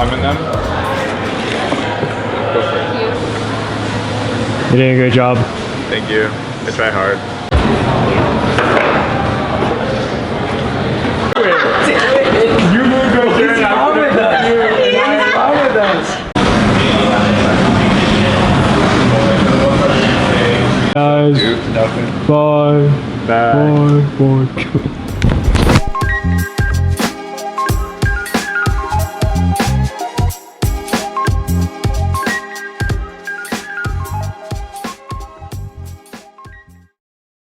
I'm in them. Go for it. You're doing a great job. Thank you. I try hard. You moved right there and I with us. With us. Guys, Dude, nothing. bye. Bye. Bye. Bye.